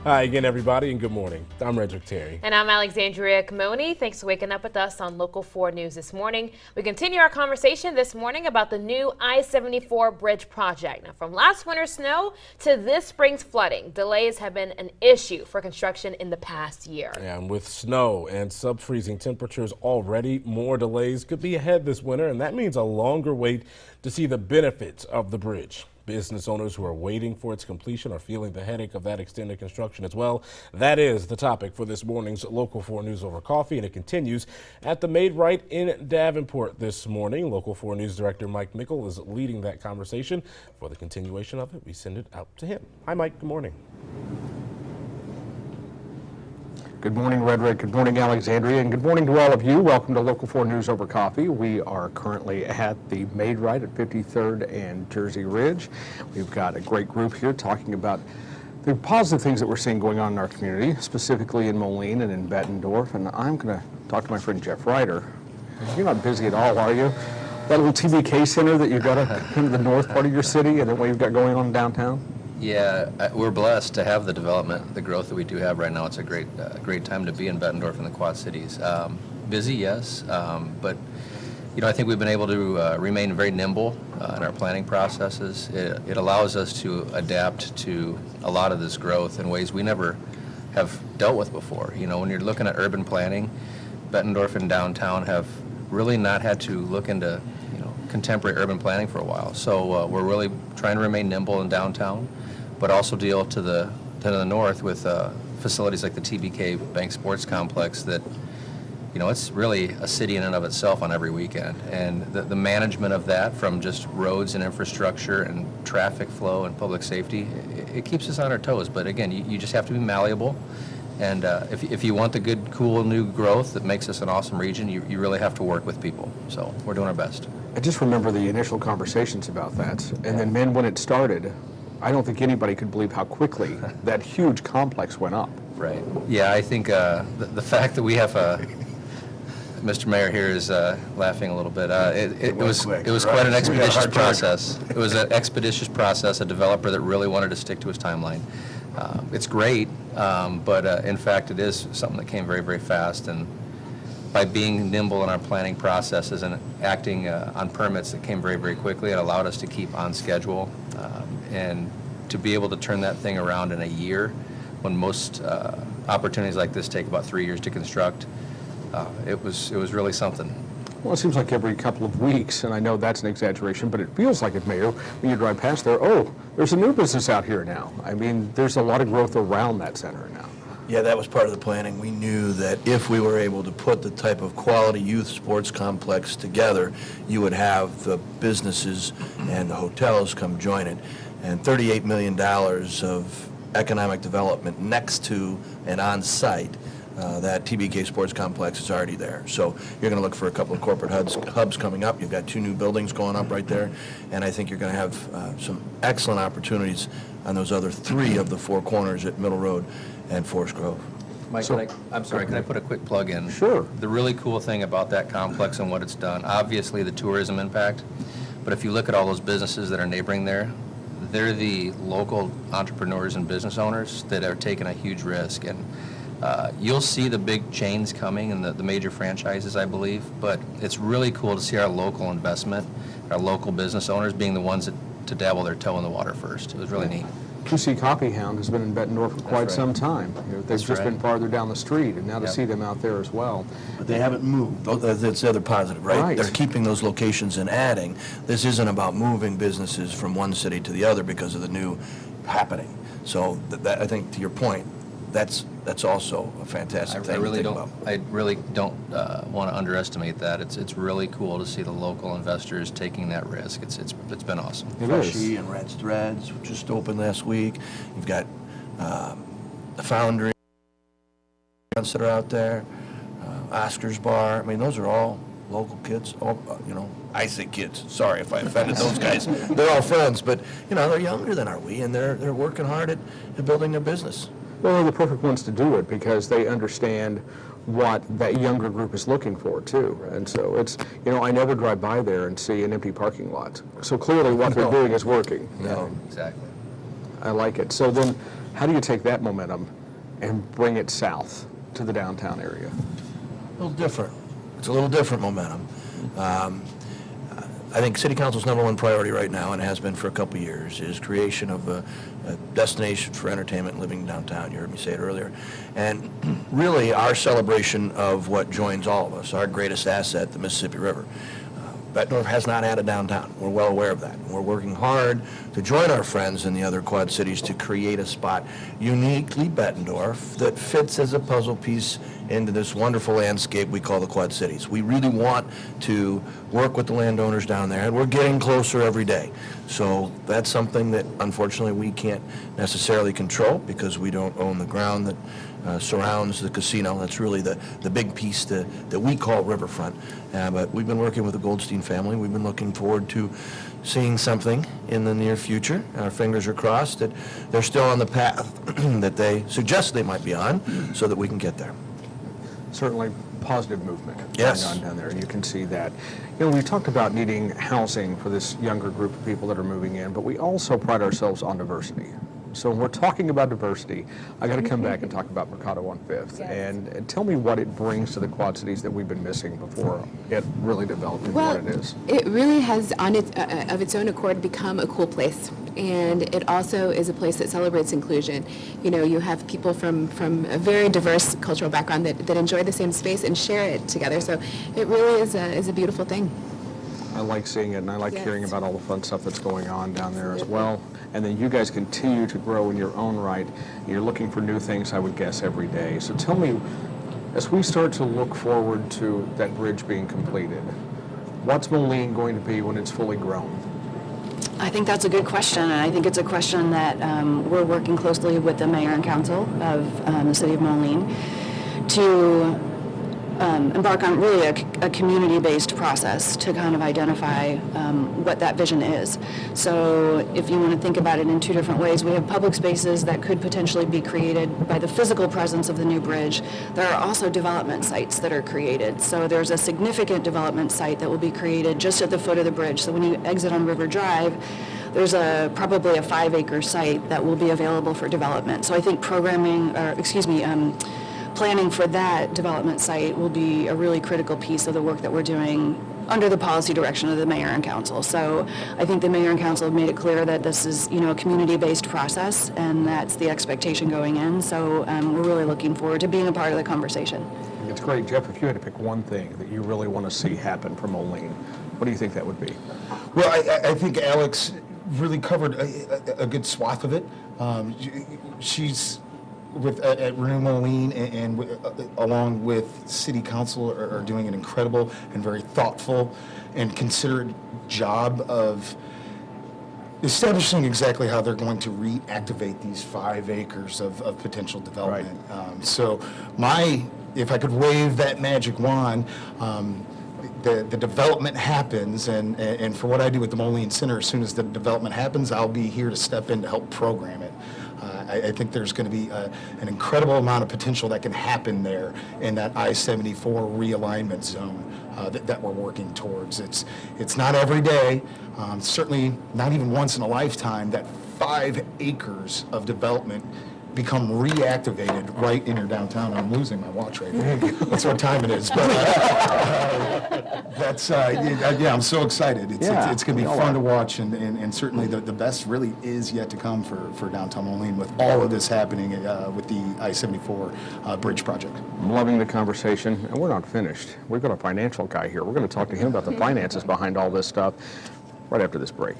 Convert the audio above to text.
Hi again, everybody, and good morning. I'm Redrick Terry. And I'm Alexandria Camoni. Thanks for waking up with us on Local 4 News this morning. We continue our conversation this morning about the new I-74 bridge project. Now, from last winter's snow to this spring's flooding, delays have been an issue for construction in the past year. And with snow and sub-freezing temperatures already, more delays could be ahead this winter, and that means a longer wait to see the benefits of the bridge. Business owners who are waiting for its completion are feeling the headache of that extended construction as well. That is the topic for this morning's Local 4 News Over Coffee, and it continues at the Made Right in Davenport this morning. Local 4 News Director Mike Mickle is leading that conversation. For the continuation of it, we send it out to him. Hi, Mike. Good morning. Good morning, Redrick. Good morning, Alexandria, and good morning to all of you. Welcome to Local 4 News Over Coffee. We are currently at the Made Right at 53rd and Jersey Ridge. We've got a great group here talking about the positive things that we're seeing going on in our community, specifically in Moline and in Bettendorf. And I'm going to talk to my friend Jeff Ryder. You're not busy at all, are you? That little TBK center that you've got in the north part of your city, and then what you've got going on downtown? Yeah, we're blessed to have the development, the growth that we do have right now. It's a great time to be in Bettendorf and the Quad Cities. Busy, yes, but I think we've been able to remain very nimble in our planning processes. It allows us to adapt to a lot of this growth in ways we never have dealt with before. When you're looking at urban planning, Bettendorf and downtown have really not had to look into contemporary urban planning for a while. So we're really trying to remain nimble in downtown, but also deal to the north with facilities like the TBK Bank Sports Complex that, it's really a city in and of itself on every weekend. And the management of that, from just roads and infrastructure and traffic flow and public safety, it keeps us on our toes. But again, you just have to be malleable. And if you want the good, cool, new growth that makes us an awesome region, you really have to work with people. So we're doing our best. I just remember the initial conversations about that. And then, man, when it started, I don't think anybody could believe how quickly that huge complex went up. Right. Yeah, I think the fact that we have Mr. Mayor here is laughing a little bit. It was quite an expeditious process. It was an expeditious process, a developer that really wanted to stick to his timeline. It's great, but in fact it is something that came very, very fast, and by being nimble in our planning processes and acting on permits that came very, very quickly, it allowed us to keep on schedule and to be able to turn that thing around in a year when most opportunities like this take about 3 years to construct. It was really something. Well, it seems like every couple of weeks, and I know that's an exaggeration, but it feels like it, Mayor, when you drive past there, oh, there's a new business out here now. I mean, there's a lot of growth around that center now. Yeah, that was part of the planning. We knew that if we were able to put the type of quality youth sports complex together, you would have the businesses and the hotels come join it. And $38 million of economic development next to and on site. That TBK Sports Complex is already there. So you're going to look for a couple of corporate hubs coming up. You've got 2 new buildings going up right there. And I think you're going to have some excellent opportunities on those other 3 of the 4 corners at Middle Road and Forest Grove. Mike, I'm sorry, can I put a quick plug in? Sure. The really cool thing about that complex and what it's done, obviously the tourism impact, but if you look at all those businesses that are neighboring there, they're the local entrepreneurs and business owners that are taking a huge risk. And you'll see the big chains coming and the major franchises, I believe, but it's really cool to see our local investment, our local business owners being the ones to dabble their toe in the water first. It was really neat. QC Coffeehound has been in Bettendorf for quite some time. They've just been farther down the street, and now to see them out there as well. But they haven't moved. That's the other positive, right? They're keeping those locations and adding. This isn't about moving businesses from one city to the other because of the new happening. So I think, to your point, that's also a fantastic thing to think about. I really don't want to underestimate that. It's really cool to see the local investors taking that risk. It's been awesome. Freshie and Red's Threads just opened last week. You've got the Foundry that are out there, Oscar's Bar. I mean, those are all local kids. I say kids. Sorry if I offended those guys. They're all friends, but they're younger than are we, and they're working hard at building their business. Well, they're the perfect ones to do it because they understand what that younger group is looking for, too. And so it's, I never drive by there and see an empty parking lot. So clearly what they're doing is working. No, exactly. I like it. So then, how do you take that momentum and bring it south to the downtown area? A little different. It's a little different momentum. I think City Council's #1 priority right now, and has been for a couple of years, is creation of a destination for entertainment and living downtown. You heard me say it earlier. And really, our celebration of what joins all of us, our greatest asset, the Mississippi River. Bettendorf has not had a downtown. We're well aware of that. We're working hard to join our friends in the other Quad Cities to create a spot uniquely Bettendorf that fits as a puzzle piece into this wonderful landscape we call the Quad Cities. We really want to work with the landowners down there, and we're getting closer every day. So that's something that unfortunately we can't necessarily control because we don't own the ground that surrounds the casino. That's really the big piece that we call Riverfront. But we've been working with the Goldstein family. We've been looking forward to seeing something in the near future. Our fingers are crossed that they're still on the path that they suggest they might be on so that we can get there. Certainly positive movement Yes. going on down there. You can see that. You know, we talked about needing housing for this younger group of people that are moving in, but we also pride ourselves on diversity. So when we're talking about diversity, I got to come back and talk about Mercado on 5th. Yes. And tell me what it brings to the Quad Cities that we've been missing before it really developed into Well, what it is. it really has, on its of its own accord, become a cool place, and it also is a place that celebrates inclusion. You know, you have people from a very diverse cultural background that enjoy the same space and share it together. So it really is a beautiful thing. I like seeing it, and I like Yes. hearing about all the fun stuff that's going on down there as well. And then you guys continue to grow in your own right. You're looking for new things, I would guess, every day. So tell me, as we start to look forward to that bridge being completed, what's Moline going to be when it's fully grown? I think that's a good question, and I think it's a question that we're working closely with the mayor and council of the city of Moline to embark on really a community-based process to kind of identify what that vision is. So if you want to think about it in two different ways, we have public spaces that could potentially be created by the physical presence of the new bridge. There are also development sites that are created. So there's a significant development site that will be created just at the foot of the bridge. So when you exit on River Drive, there's probably a 5-acre site that will be available for development. So I think planning for that development site will be a really critical piece of the work that we're doing under the policy direction of the mayor and council. So I think the mayor and council have made it clear that this is, a community-based process, and that's the expectation going in. So we're really looking forward to being a part of the conversation. It's great. Jeff, if you had to pick one thing that you really want to see happen for Moline, what do you think that would be? Well, I think Alex really covered a good swath of it. She's at Renew Moline and along with City Council are doing an incredible and very thoughtful and considerate job of establishing exactly how they're going to reactivate these 5 acres of potential development. Right. So if I could wave that magic wand, the development happens, and for what I do with the Moline Center, as soon as the development happens, I'll be here to step in to help program it. I think there's going to be an incredible amount of potential that can happen there in that I-74 realignment zone that we're working towards. It's not every day, certainly not even once in a lifetime, that 5 acres of development become reactivated right in your downtown. I'm losing my watch right now. That's what time it is. But I'm so excited. It's going to be fun to watch, and certainly the best really is yet to come for downtown Moline with all of this happening with the I-74 bridge project. I'm loving the conversation, and we're not finished. We've got a financial guy here. We're going to talk to him about the finances behind all this stuff right after this break.